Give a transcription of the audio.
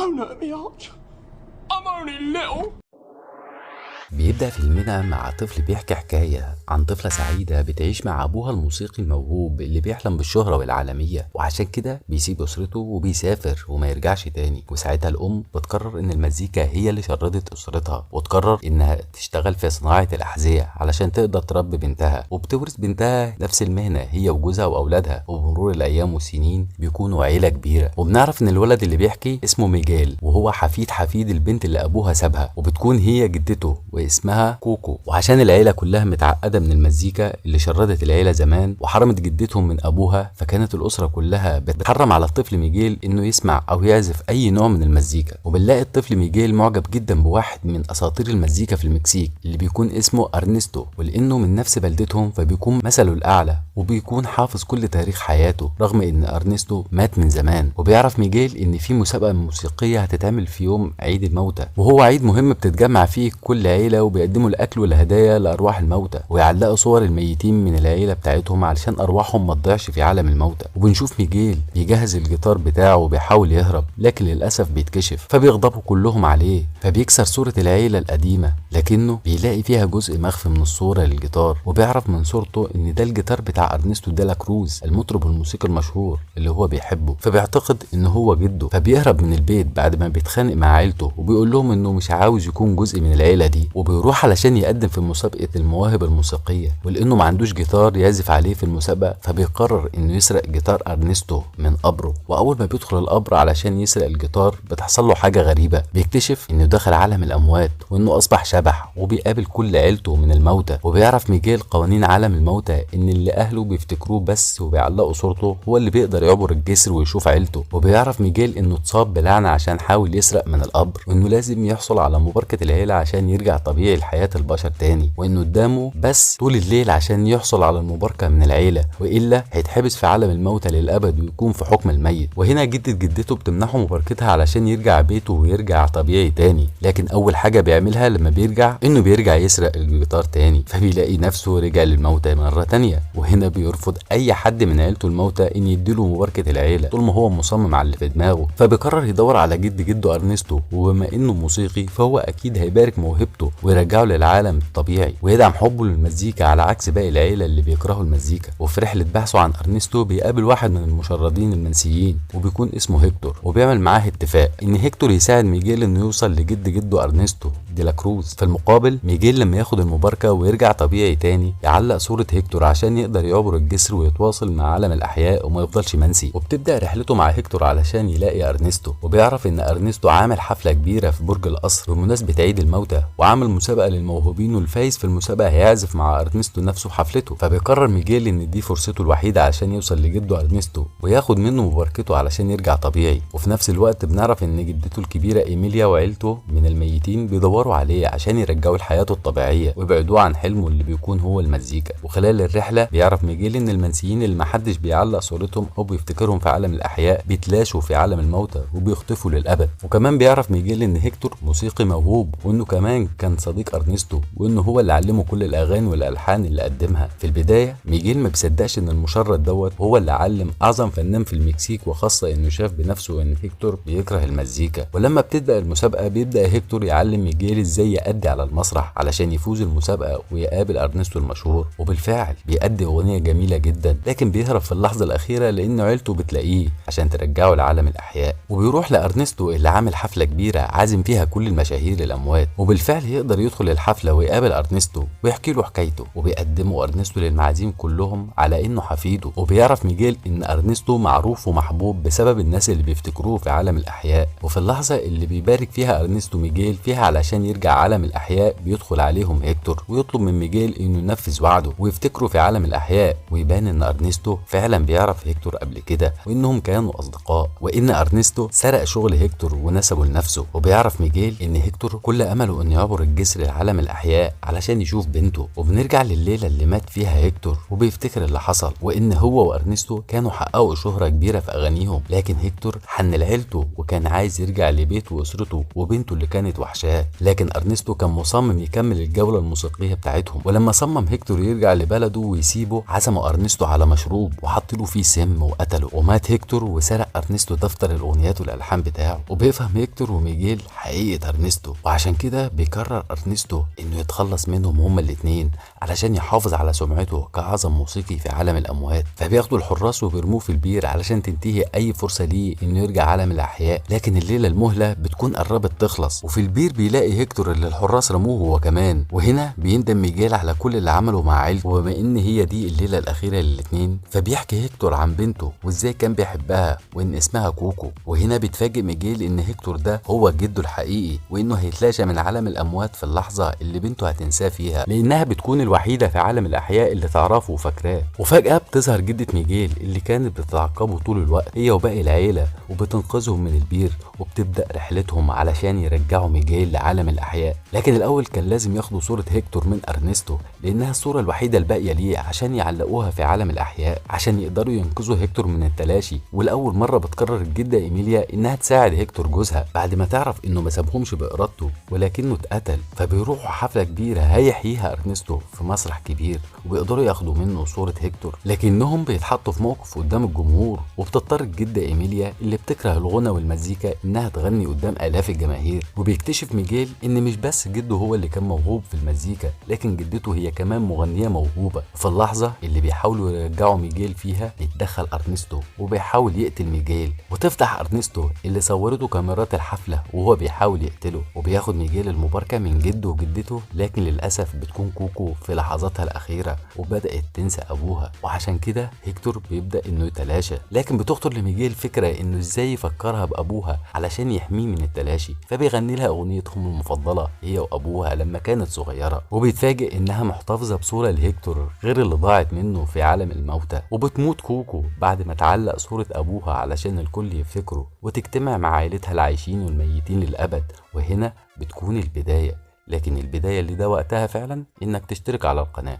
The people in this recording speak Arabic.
Don't hurt me, Arch. I'm only little. بيبدأ فيلمنا مع طفل بيحكي حكاية عن طفلة سعيدة بتعيش مع أبوها الموسيقي الموهوب اللي بيحلم بالشهرة والعالمية، وعشان كده بيسيب أسرته وبيسافر وما يرجعش تاني. وساعتها الأم بتقرر إن المزيكا هي اللي شردت أسرتها، وتقرر إنها تشتغل في صناعة الأحذية علشان تقدر تربي بنتها، وبتورث بنتها نفس المهنة هي وجوزها وأولادها. وبمرور الأيام والسنين بيكونوا عيلة كبيرة، وبنعرف إن الولد اللي بيحكي اسمه ميجيل، وهو حفيد البنت اللي أبوها سابها، وبتكون هي جدته واسمها كوكو. وعشان العيله كلها متعقده من المزيكا اللي شردت العيله زمان وحرمت جدتهم من ابوها، فكانت الاسره كلها بتحرم على الطفل ميجيل انه يسمع او يعزف اي نوع من المزيكا. وبنلاقي الطفل ميجيل معجب جدا بواحد من اساطير المزيكا في المكسيك اللي بيكون اسمه ارنستو، ولانه من نفس بلدتهم فبيكون مثله الاعلى، وبيكون حافظ كل تاريخ حياته رغم ان ارنستو مات من زمان. وبيعرف ميجيل ان في مسابقه موسيقيه هتتعمل في يوم عيد الموتى، وهو عيد مهم بتتجمع فيه كل عيله وبيقدموا الاكل والهدايا لارواح الموتى، ويعلقوا صور الميتين من العيله بتاعتهم علشان ارواحهم ما تضيعش في عالم الموتى. وبنشوف ميجيل بيجهز الجيتار بتاعه وبيحاول يهرب، لكن للاسف بيتكشف فبيغضبوا كلهم عليه، فبيكسر صوره العيله القديمه، لكنه بيلاقي فيها جزء مخفي من الصوره للجيتار، وبيعرف من صورته ان ده الجيتار بتاع ارنستو ديلا كروز المطرب الموسيقي المشهور اللي هو بيحبه، فبيعتقد ان هو جده. فبيهرب من البيت بعد ما بيتخانق مع عيلته، وبيقول لهم انه مش عاوز يكون جزء من العيله دي، وبيروح علشان يقدم في مسابقة المواهب الموسيقية. ولانه ما عندوش جيتار يعزف عليه في المسابقة، فبيقرر انه يسرق جيتار ارنستو من قبره. واول ما بيدخل القبر علشان يسرق الجيتار بتحصل له حاجة غريبة، بيكتشف انه دخل عالم الاموات وانه اصبح شبح، وبيقابل كل عيلته من الموتى. وبيعرف ميجيل قوانين عالم الموتى، ان اللي اهله بيفتكروه بس وبيعلقوا صورته هو اللي بيقدر يعبر الجسر ويشوف عيلته. وبيعرف ميجيل انه اتصاب بلعنة عشان حاول يسرق من القبر، وانه لازم يحصل على مباركة العيلة عشان يرجع طبيعي لحياة البشر تاني، وانه قدامه بس طول الليل عشان يحصل على المباركة من العيلة، والا هيتحبس في عالم الموتى للابد ويكون في حكم الميت. وهنا جدته بتمنحه مباركتها علشان يرجع بيته ويرجع طبيعي تاني. لكن اول حاجة بيعملها لما بيرجع يسرق الجيتار تاني، فبيلاقي نفسه رجع للموتى مرة تانية. وهنا بيرفض اي حد من عيلته الموتى ان يديله مباركة العيلة طول ما هو مصمم على اللي في دماغه. فبيقرر يدور على جده ارنستو، وبما انه موسيقي فهو اكيد هيبارك موهبته ويرجعه للعالم الطبيعي ويدعم حبه للمزيكا على عكس باقي العيله اللي بيكرهوا المزيكا. وفي رحله بحثه عن ارنستو بيقابل واحد من المشردين المنسيين وبيكون اسمه هيكتور، وبيعمل معاه اتفاق ان هيكتور يساعد ميجيل انه يوصل جده ارنستو ديلا كروز. في المقابل ميجيل لما ياخد المباركه ويرجع طبيعي تاني يعلق صوره هيكتور عشان يقدر يعبر الجسر ويتواصل مع عالم الاحياء وما يفضلش منسي. وبتبدا رحلته مع هيكتور علشان يلاقي ارنستو، وبيعرف ان ارنستو عامل حفله كبيره في برج القصر بمناسبه عيد الموتى، وعامل مسابقه للموهوبين، والفايز في المسابقه هيعزف مع ارنستو نفسه حفلته. فبيقرر ميجيل ان دي فرصته الوحيده علشان يوصل لجده ارنستو وياخد منه مباركته علشان يرجع طبيعي. وفي نفس الوقت بنعرف ان جدته الكبيره ايميليا وعيلته من الميتين بيدوروا عليه عشان يرجعوه لحياته الطبيعيه ويبعدوه عن حلمه اللي بيكون هو المزيكا. وخلال الرحله بيعرف ميجيل ان المنسيين اللي محدش بيعلق صورتهم او بيفتكرهم في عالم الاحياء بيتلاشوا في عالم الموتى وبيختفوا للابد. وكمان بيعرف ميجيل ان هيكتور موسيقي موهوب، وانه كمان كان صديق ارنستو، وانه هو اللي علمه كل الاغاني والالحان اللي قدمها. في البدايه ميجيل ما بيصدقش ان المشرد دوت هو اللي علم اعظم فنان في المكسيك، وخاصه انه شاف بنفسه ان هيكتور بيكره المزيكا. ولما بتبدا المسابقه بيبدا هيكتور يعلم ميجيل ازاي يأدي على المسرح علشان يفوز المسابقه ويقابل ارنستو المشهور. وبالفعل بيأدي اغنيه جميله جدا، لكن بيهرب في اللحظه الاخيره لان عيلته بتلاقيه عشان ترجعه لعالم الاحياء. وبيروح لارنستو اللي عامل حفله كبيره عازم فيها كل المشاهير الاموات، وبالفعل يقدر يدخل الحفله ويقابل ارنستو ويحكي له حكايته، وبيقدموا ارنستو للمعازيم كلهم على انه حفيده. وبيعرف ميجيل ان ارنستو معروف ومحبوب بسبب الناس اللي بيفتكروه في عالم الاحياء. وفي اللحظه اللي بيبارك فيها ارنستو ميجيل فيها علشان يرجع عالم الاحياء بيدخل عليهم هيكتور ويطلب من ميجيل انه ينفذ وعده ويفتكروا في عالم الاحياء، ويبان ان ارنستو فعلا بيعرف هيكتور قبل كده وانهم كانوا اصدقاء، وان ارنستو سرق شغل هيكتور ونسبه لنفسه. وبيعرف ميجيل ان هيكتور كل امله انه يعبر الجسر لعالم الأحياء علشان يشوف بنته، وبنرجع لليلة اللي مات فيها هيكتور وبيفتكر اللي حصل، وإن هو وأرنستو كانوا حققوا شهرة كبيرة في أغانيهم، لكن هيكتور حن لعيلته وكان عايز يرجع لبيته وأسرته وبنته اللي كانت وحشاه، لكن أرنستو كان مصمم يكمل الجولة الموسيقية بتاعتهم. ولما صمم هيكتور يرجع لبلده ويسيبه، عزموا أرنستو على مشروب وحط له فيه سم وقتله، ومات هيكتور وسرق أرنستو دفتر الأغنيات والألحان بتاعه. وبيفهم هيكتور وميجيل حقيقة أرنستو، وعشان كده بيقرر أرنستو إنه يتخلص منهم هما الاتنين علشان يحافظ على سمعته كأعظم موسيقي في عالم الأموات. فبياخدوا الحراس وبيرموه في البير علشان تنتهي أي فرصة ليه إنه يرجع عالم الأحياء، لكن الليلة المهلة بتكون قربت تخلص، وفي البير بيلاقي هيكتور اللي الحراس رموه هو كمان. وهنا بيندم ميجيل على كل اللي عمله مع عيلته، وبما إن هي دي الليلة الأخيرة للاتنين فبيحكي هيكتور عن بنته وإزاي كان بيحبها وإن اسمها كوكو. وهنا بيتفاجئ ميجيل إن هيكتور ده هو جده الحقيقي، وإنه هيتلاشى من عالم الأموات في اللحظة اللي بنته هتنساه فيها، لأنها بتكون الوحيدة في عالم الأحياء اللي تعرفه وفاكراه. وفجأة بتظهر جدة ميجيل اللي كانت بتتعقبه طول الوقت هي وباقي العيلة، وبتنقذهم من البير وبتبدأ رحلتهم علشان يرجعوا ميجيل لعالم الأحياء. لكن الأول كان لازم ياخدوا صورة هيكتور من أرنستو، لأنها الصورة الوحيدة الباقية ليه عشان يعلقوها في عالم الأحياء عشان يقدروا ينقذوا هيكتور من التلاشي. والأول مرة بتقرر الجدة إيميليا إنها تساعد هيكتور جوزها بعد ما تعرف إنه ما سابهمش بإرادته ولكنه اتقتل. فبيروحوا حفلة كبيرة هيحييها أرنستو في مسرح كبير، وبيقدروا ياخدوا منه صورة هيكتور، لكنهم بيتحطوا في موقف قدام الجمهور، وبتضطر الجدة إيميليا اللي بتكره الغنى والمزيكا إنها تغني قدام آلاف الجماهير. وبيكتشف ميجيل إن مش بس جده هو اللي كان موهوب في المزيكا، لكن جدته هي كمان مغنية موهوبة. في اللحظة اللي بيحاولوا يرجعوا ميجيل فيها بيتدخل أرنستو وبيحاول يقتل ميجيل، وتفتح أرنستو اللي صورته كاميرات الحفلة وهو بيحاول يقتله، وبياخد ميجيل المباركة من جده وجدته. لكن للأسف بتكون كوكو في لحظاتها الأخيرة وبدأت تنسى أبوها، وعشان كده هيكتور بيبدأ إنه يتلاشى. لكن بتخطر لميجيل فكرة إنه إزاي يفكرها بأبوها علشان يحميه من التلاشي، فبيغني لها أغنيتهم المفضلة هي وأبوها لما كانت صغيرة. وبيتفاجئ إنها محتفظة بصورة لهيكتور غير اللي ضاعت منه في عالم الموتى. وبتموت كوكو بعد ما تعلق صورة أبوها علشان الكل يفتكره، وتجتمع مع عائلتها العايشين والميتين للأبد. وهنا بتكون البداية، لكن البداية اللي ده وقتها فعلا إنك تشترك على القناة.